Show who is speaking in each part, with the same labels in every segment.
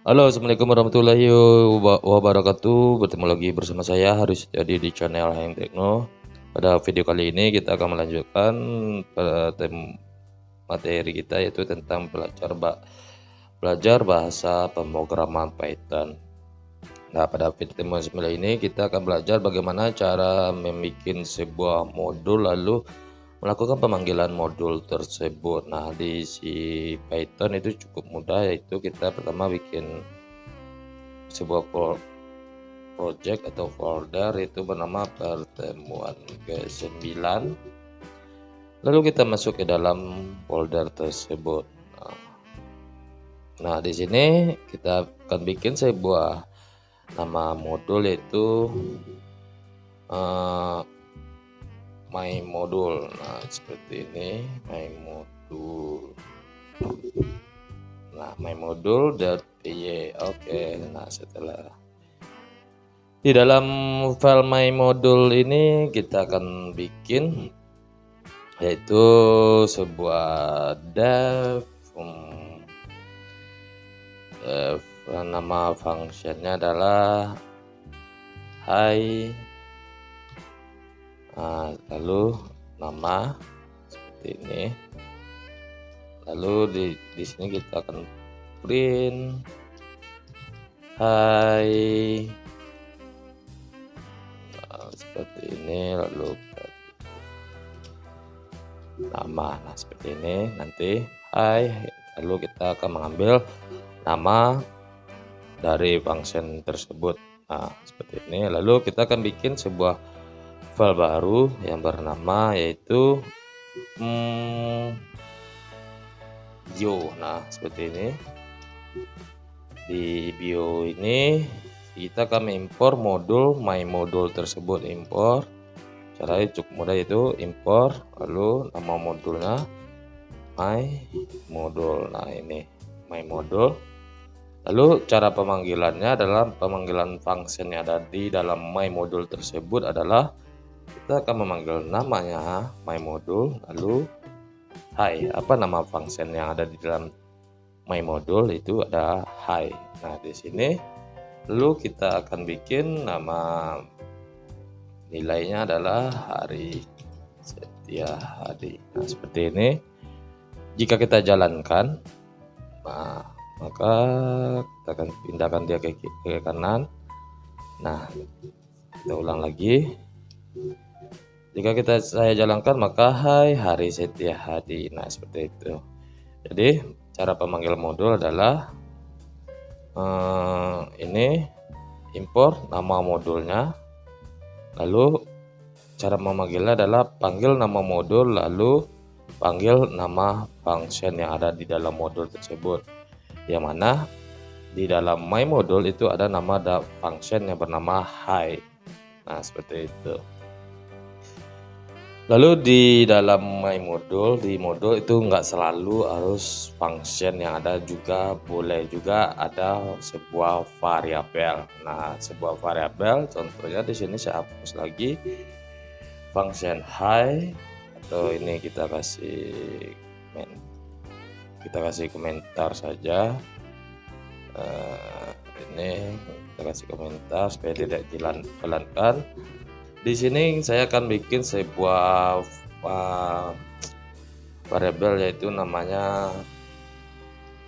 Speaker 1: Halo, assalamualaikum warahmatullahi wabarakatuh. Bertemu lagi bersama saya Haris Setiadi di channel Hayang Tekno. Pada video kali ini kita akan melanjutkan materi kita, yaitu tentang belajar bahasa pemrograman Python. Nah, pada video 9 ini kita akan belajar bagaimana cara membuat sebuah modul lalu melakukan pemanggilan modul tersebut. Nah, di si Python itu cukup mudah, yaitu kita pertama bikin sebuah project atau folder itu bernama pertemuan ke-9, lalu kita masuk ke dalam folder tersebut. Nah, di sini kita akan bikin sebuah nama modul, yaitu my modul. Nah, seperti ini, my modul. Nah, my modul.py. Oke. Nah, setelah di dalam file my modul ini kita akan bikin yaitu sebuah dev, nama functionnya adalah hi, lalu nama seperti ini, lalu di sini kita akan print hi, seperti ini, lalu nama. Nah, seperti ini nanti hi, lalu kita akan mengambil nama dari function tersebut. Nah, seperti ini, lalu kita akan bikin sebuah file baru yang bernama yaitu bio. Nah, seperti ini. Di bio ini kita akan impor modul my modul tersebut. Impor, caranya cukup mudah, yaitu impor lalu nama modulnya my modul. Nah, ini my modul. Lalu cara pemanggilannya adalah pemanggilan function yang ada di dalam my modul tersebut adalah kita akan memanggil namanya my modul, lalu hi. Apa nama function yang ada di dalam my modul? Itu ada hi. Nah, di sini lalu kita akan bikin nama nilainya adalah Hari Setia Hadi. Nah, seperti ini. Jika kita jalankan, nah, maka kita akan pindahkan dia ke kanan. Nah, kita ulang lagi. Jika saya jalankan, maka hai Hari Setia Hadi. Nah, seperti itu. Jadi cara pemanggil modul adalah ini impor nama modulnya, lalu cara memanggilnya adalah panggil nama modul lalu panggil nama function yang ada di dalam modul tersebut, yang mana di dalam my modul itu ada nama function yang bernama hi. Nah, seperti itu. Lalu di dalam my modul, di modul itu nggak selalu harus function yang ada, juga boleh juga ada sebuah variabel. Nah, sebuah variabel contohnya di sini saya hapus lagi function hi, atau ini kita kasih komentar saja. Ini kita kasih komentar supaya tidak dijalankan. Di sini saya akan bikin sebuah variabel, yaitu namanya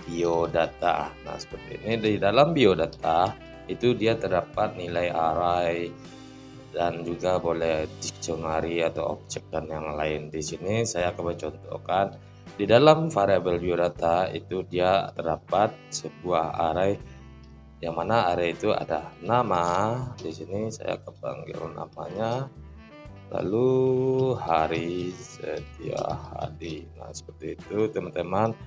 Speaker 1: biodata. Nah, seperti ini. Di dalam biodata itu dia terdapat nilai array dan juga boleh dictionary atau objek dan yang lain. Di sini saya akan mencontohkan di dalam variabel biodata itu dia terdapat sebuah array, yang mana array itu ada nama. Di sini saya akan panggil namanya, lalu Hari Setia Hadi. Nah, seperti itu teman-teman.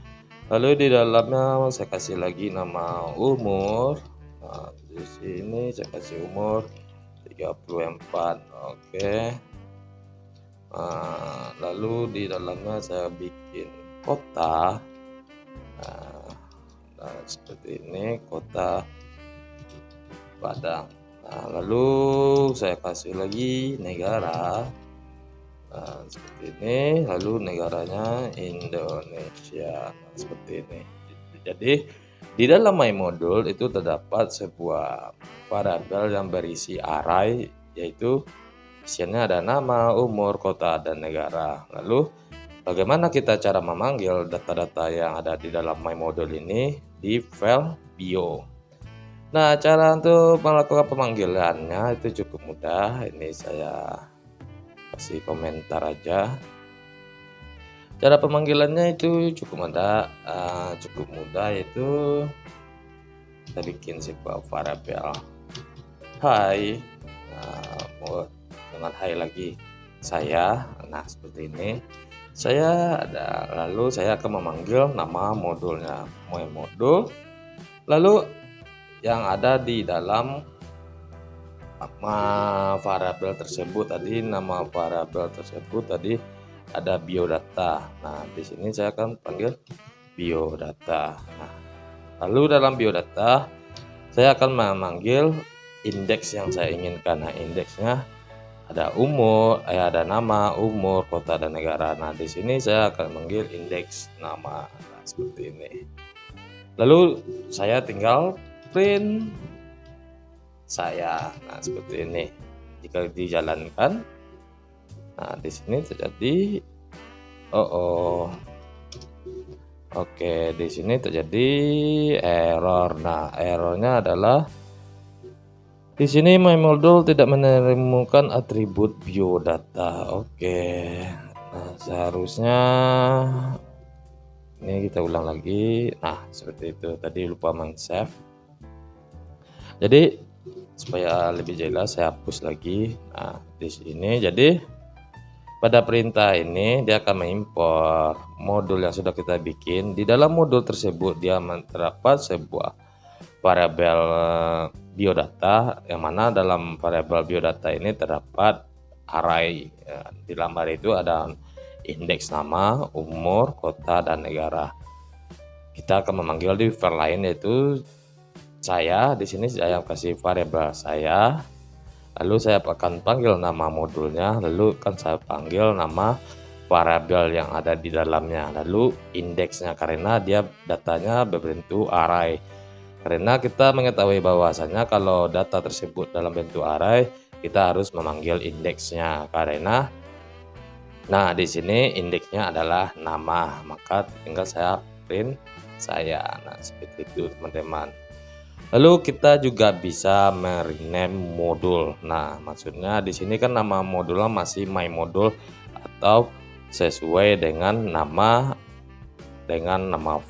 Speaker 1: Lalu di dalamnya saya kasih lagi nama umur. Nah, di sini saya kasih umur 34. Oke. Nah, lalu di dalamnya saya bikin kota. Nah, seperti ini, kota Padang. Nah, lalu saya kasih lagi negara. Nah, seperti ini, lalu negaranya Indonesia. Nah, seperti ini. Jadi Di dalam my module itu terdapat sebuah variabel yang berisi array, yaitu isiannya ada nama, umur, kota, dan negara. Lalu bagaimana kita cara memanggil data-data yang ada di dalam my module ini di file bio. Nah, cara untuk melakukan pemanggilannya itu cukup mudah. Ini saya kasih komentar aja. Cara pemanggilannya itu cukup mudah, yaitu kita bikin sebuah variabel hi, dengan hi lagi saya. Nah, seperti ini saya ada, lalu saya akan memanggil nama modulnya my module, lalu yang ada di dalam variabel tersebut tadi, nama variabel tersebut tadi ada biodata. Nah, di sini saya akan panggil biodata. Nah, lalu dalam biodata saya akan memanggil indeks yang saya inginkan. Nah, indeksnya ada umur, ada nama, umur, kota, dan negara. Nah, di sini saya akan memanggil indeks nama. Nah, seperti ini. Lalu saya tinggal print saya. Nah, seperti ini. Jika dijalankan, nah di sini terjadi oke, di sini terjadi error. Nah, errornya adalah di sini my module tidak menemukan atribut biodata. Oke. Nah, seharusnya ini kita ulang lagi. Nah, seperti itu. Tadi lupa men-save. Jadi supaya lebih jelas saya hapus lagi. Nah, di sini jadi pada perintah ini dia akan mengimpor modul yang sudah kita bikin. Di dalam modul tersebut dia terdapat sebuah variabel biodata, yang mana dalam variabel biodata ini terdapat array. Di dalam array itu ada indeks nama, umur, kota, dan negara. Kita akan memanggil di file lain, yaitu saya. Di sini saya kasih variabel saya. Lalu saya akan panggil nama modulnya, lalu akan saya panggil nama variabel yang ada di dalamnya, lalu indeksnya, karena dia datanya berbentuk array. Karena kita mengetahui bahwasanya kalau data tersebut dalam bentuk array, kita harus memanggil indeksnya. Karena nah di sini indeksnya adalah nama, maka tinggal saya print saya. Nah, seperti itu teman-teman. Lalu kita juga bisa merename modul. Nah, maksudnya di sini kan nama modulnya masih my module atau sesuai dengan nama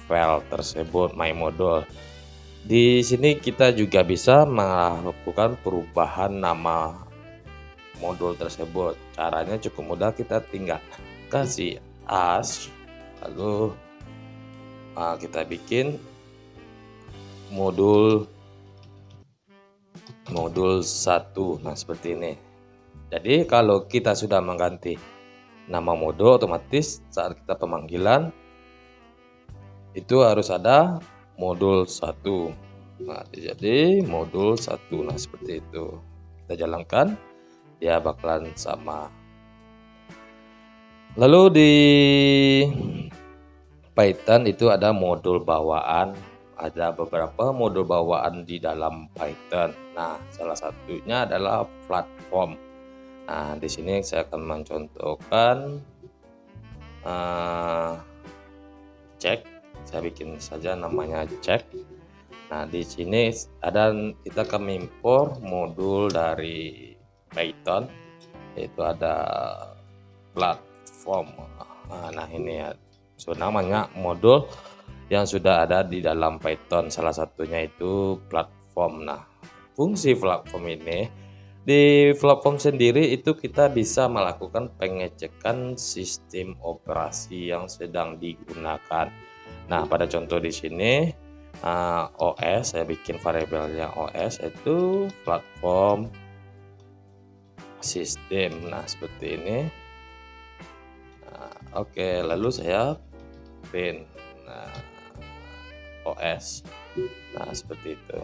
Speaker 1: file tersebut my module. Di sini kita juga bisa melakukan perubahan nama modul tersebut. Caranya cukup mudah, kita tinggal kasih as, lalu kita bikin modul 1. Nah, seperti ini. Jadi kalau kita sudah mengganti nama modul, otomatis saat kita pemanggilan itu harus ada modul 1. Nah, jadi modul 1. Nah, seperti itu. Kita jalankan, dia bakalan sama. Lalu di Python itu ada modul bawaan. Ada beberapa modul bawaan di dalam Python. Nah, salah satunya adalah platform. Nah, di sini saya akan mencontohkan cek. Saya bikin saja namanya cek. Nah, di sini kita akan impor modul dari Python, yaitu ada platform. Nah, ini ya, namanya modul yang sudah ada di dalam Python, salah satunya itu platform. Nah, fungsi platform ini, di platform sendiri itu kita bisa melakukan pengecekan sistem operasi yang sedang digunakan. Nah, pada contoh di sini OS, saya bikin variabelnya OS itu platform sistem. Nah, seperti ini. Oke, lalu saya print OS. Nah, seperti itu.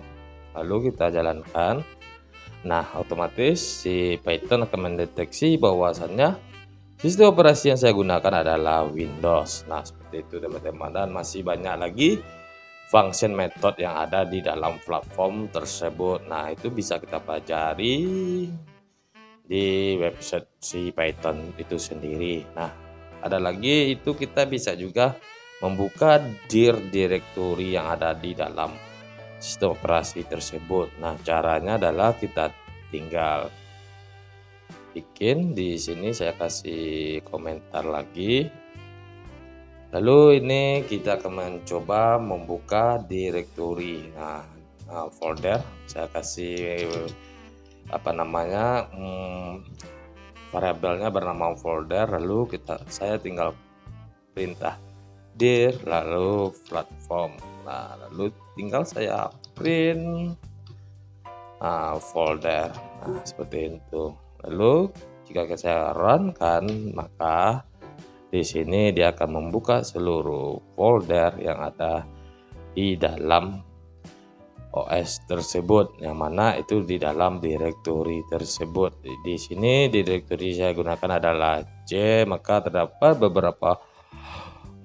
Speaker 1: Lalu kita jalankan. Nah, otomatis si Python akan mendeteksi bahwasannya sistem operasi yang saya gunakan adalah Windows. Nah, seperti itu teman-teman, dan masih banyak lagi function method yang ada di dalam platform tersebut. Nah, itu bisa kita pelajari di website si Python itu sendiri. Nah, ada lagi itu kita bisa juga membuka dir directory yang ada di dalam sistem operasi tersebut. Nah, caranya adalah kita tinggal bikin di sini, saya kasih komentar lagi. Lalu ini kita akan mencoba membuka directory. Nah, folder saya kasih apa namanya variabelnya bernama folder, lalu saya tinggal perintah dir lalu platform. Nah, lalu tinggal saya print folder. Nah, seperti itu. Lalu jika saya run kan, maka di sini dia akan membuka seluruh folder yang ada di dalam OS tersebut, yang mana itu di dalam directory tersebut. Di sini directory saya gunakan adalah C, maka terdapat beberapa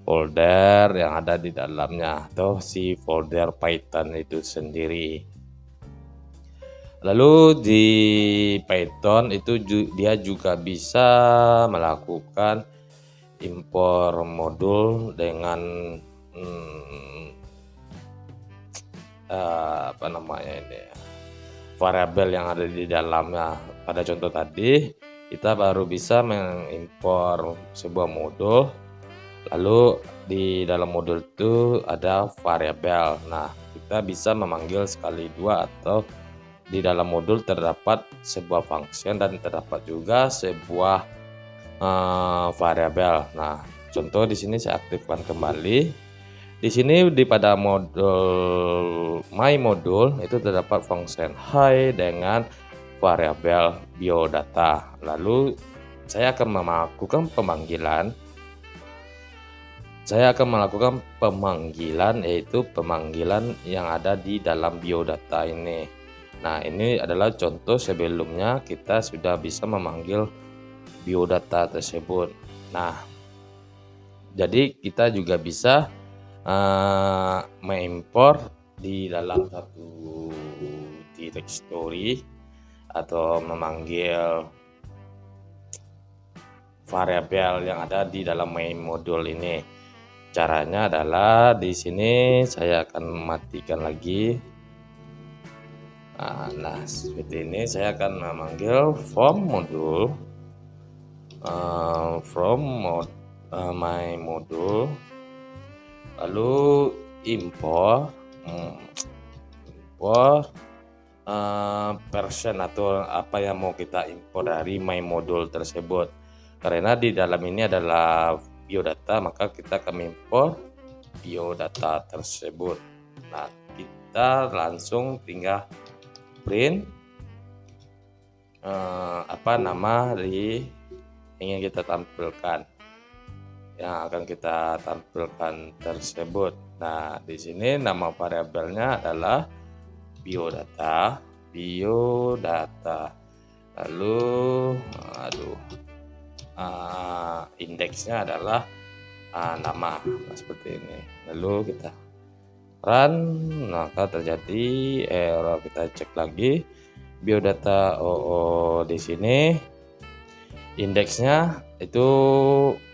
Speaker 1: folder yang ada di dalamnya atau si folder Python itu sendiri. Lalu di Python itu dia juga bisa melakukan impor modul dengan apa namanya ini ya, variabel yang ada di dalamnya. Pada contoh tadi kita baru bisa mengimpor sebuah modul, lalu di dalam modul itu ada variabel. Nah, kita bisa memanggil sekali dua, atau di dalam modul terdapat sebuah function dan terdapat juga sebuah variabel. Nah, contoh di sini saya aktifkan kembali. Di sini pada modul my modul itu terdapat function hi dengan variabel biodata. Lalu saya akan melakukan pemanggilan. Yaitu pemanggilan yang ada di dalam biodata ini. Nah, ini adalah contoh sebelumnya kita sudah bisa memanggil biodata tersebut. Nah, jadi kita juga bisa mengimpor di dalam satu directory atau memanggil variabel yang ada di dalam main modul ini. Caranya adalah di sini saya akan matikan lagi. Nah, seperti ini saya akan memanggil from modul my modul, lalu import version atau apa yang mau kita impor dari my modul tersebut. Karena di dalam ini adalah biodata, maka kita akan impor biodata tersebut. Nah, kita langsung tinggal print apa nama dari ingin kita tampilkan, yang akan kita tampilkan tersebut. Nah, di sini nama variabelnya adalah biodata. Lalu indeksnya adalah nama. Nah, seperti ini. Lalu kita run, maka terjadi error. Kita cek lagi biodata. Di sini indeksnya itu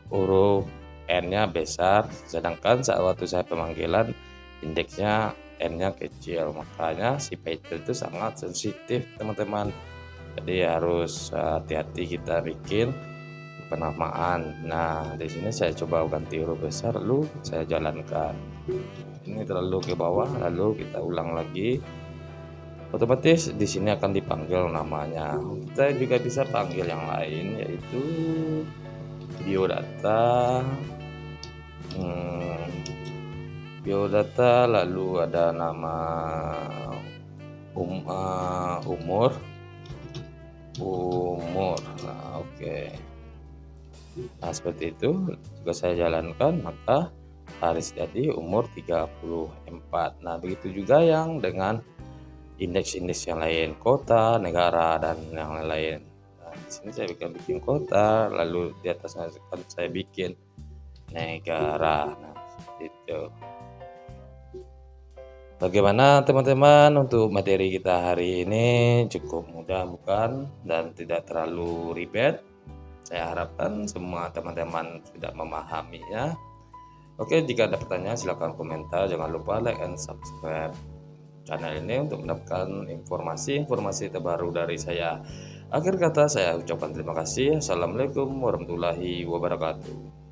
Speaker 1: huruf N-nya besar, sedangkan saat waktu saya pemanggilan indeksnya N-nya kecil. Makanya si Python itu sangat sensitif, teman-teman. Jadi harus hati-hati kita bikin penamaan. Nah, di sini saya coba ganti huruf besar, lalu saya jalankan. Ini terlalu ke bawah, lalu kita ulang lagi. Otomatis di sini akan dipanggil namanya. Kita juga bisa panggil yang lain, yaitu biodata. Biodata, lalu ada nama umur. Nah, oke. Nah, seperti itu juga saya jalankan, maka Haris jadi umur 34. Nah, begitu juga yang dengan indeks-indeks yang lain, kota, negara, dan yang lain. Nah, di sini saya bikin kota, lalu di atasnya akan saya bikin negara. Nah, itu. Bagaimana teman-teman untuk materi kita hari ini cukup mudah bukan? Dan tidak terlalu ribet? Saya harapkan semua teman-teman sudah memahaminya. Oke, jika ada pertanyaan silahkan komentar, jangan lupa like and subscribe channel ini untuk mendapatkan informasi-informasi terbaru dari saya. Akhir kata saya ucapkan terima kasih. Assalamualaikum warahmatullahi wabarakatuh.